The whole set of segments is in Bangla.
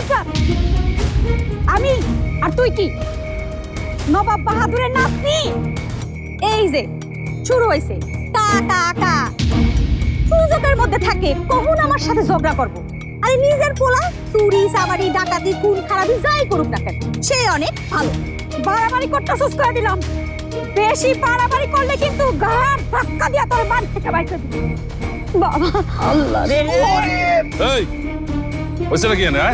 বাচ্চা আমি আর তুই কি নবাব বাহাদুরের নাতনি? এই যে শুরু হয়েছে কা কা কা সুযোগের মধ্যে থাকে কখন আমার সাথে ঝগড়া করব। আরে নিজের পোলা চুরি চামারি ডাকাতি খুন খারাপি যাই করুক না কেন সে অনেক ভালো। বাড়াবাড়ি করতে সুস্থ করে দিলাম, বেশি বাড়াবাড়ি করলে কিন্তু গাড় ধাক্কা দিয়া তোর বাড়ি থেকে বাইর করে দিবি। বাবা আল্লাহ রে এই হইছে নাকি এনে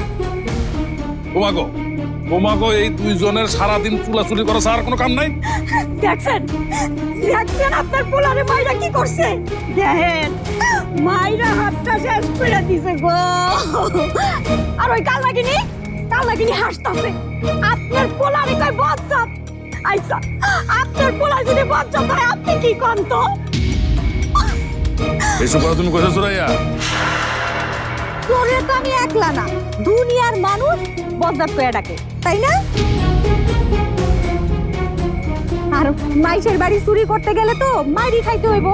তোমাগো তোমাগো এই দুইজনের সারাদিন চুলাচুলি করা ছাড়া আর কোনো কাম নাই? দেখছেন দেখছেন আপনার পোলারে মাইরা কি করছে? দেখেন মাইরা হাতটা শেষ করে দিছে গো। আর ওই কাল লাগিনি হাসতাছে। আপনার পোলারে কই বজ্জাত। আইসা আপনার পোলা যদি বজ্জাত হয় আপনি কি কোন তো? এইসব কথা তুমি কইছো সুরাইয়া? তোরে তো আমি একলা না, দুনিয়ার মানুষ বজ্জাত কইয়া ডাকে, তাই না? আর মাইশের বাড়ি চুরি করতে গেলে তো মাইরি খাইতে হইব।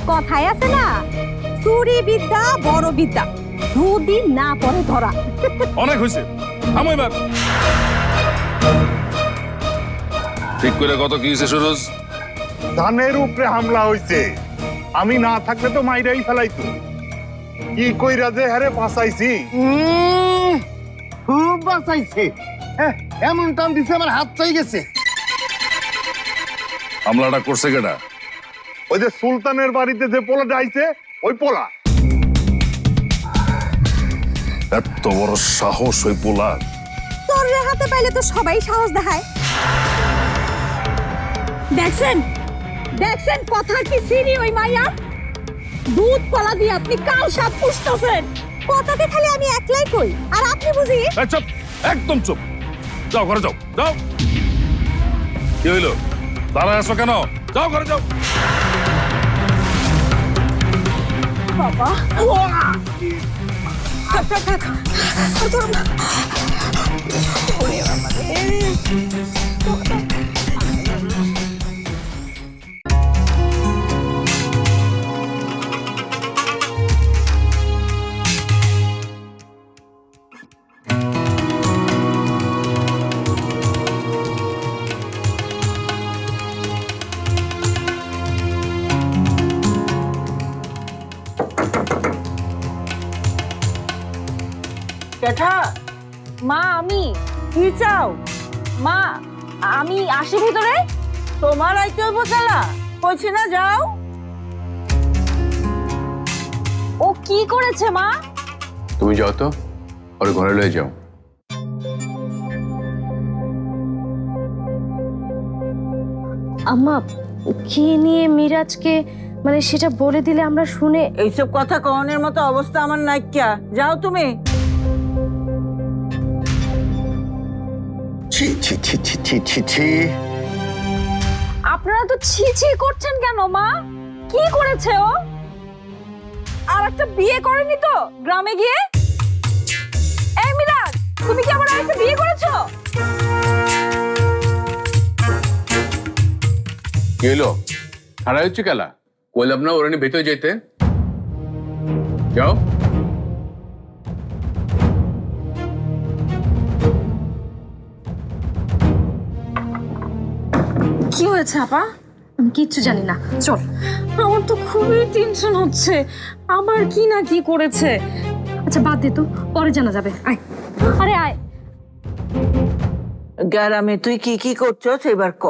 কথায় আছে না, চুরি বিদ্যা বড় বিদ্যা, দুদিন না পরে ধরা। অনেক হয়েছে, থামো এবার। ঠিক করে কত কি হয়েছে সুরজ? ধানের উপরে হামলা হইছে, আমি না থাকলে তো মাইরাই ফেলাইতো। কি কইরা যে হারে বাঁচাইছি। খুব বাঁচাইছে। এমন টান দিছে আমার হাত চাই গেছে। হামলাটা করছে কেডা? ওই যে সুলতানের বাড়িতে যে পোলাটা আইছে ওই পোলা। এত বড় সাহস ওই পোলা? তোর হাতে পাইলে তো সবাই সাহস দেখায়। দেখছেন দেখছেন কথা কি সিরি ওই মাইয়া দুধ কলা দিয়ে আপনি কাল সাপ পুষতেছেন। কথাতে খালি আমি একলাই কই আর আপনি বুঝি। এই চুপ, একদম চুপ। যাও ঘরে যাও, যাও। কি হইলো? দাঁড়ায় আছো কেন? যাও ঘরে যাও। বাবা থাক, থাক, থাক। ওরে বাবা রে। জ্যাঠা, মা আমি কি চাও? মা আমি আসি ভিতরে। তোমার আইতে হইব চালা, কইছি না যাও। ও কি করেছে মা? তুমি যাও তো, ওর ঘরে লয়ে যাও। আম্মা কি নিয়ে মিরাজকে মানে সেটা বলে দিলে আমরা শুনে। এইসব কথা কনের মতো অবস্থা আমার নাইকিয়া, যাও তুমি। ছি ছি ছি ছি ছি ছি ছি। আপনারা তো ছি ছি করছেন কেন মা? কি করেছে ও? আর একটা বিয়ে করেনি তো গ্রামে গিয়ে? এই মিরাজ, তুমি কি আবার আরেকটা বিয়ে করেছো? কি হলো? খারাপ হচ্ছে কেলা? কইলাম না ওরা নিয়ে ভেতরে যেতে। যাও। কি হয়েছে আপা? আমি কিচ্ছু জানি না, চল। আমার তো খুবই টেনশন হচ্ছে, আবার কি না কি করেছে। আচ্ছা বাদ দে তো, পরে জানা যাবে। আয়, আরে আয়। গ্রামে তুই কি কি করছস এবার ক।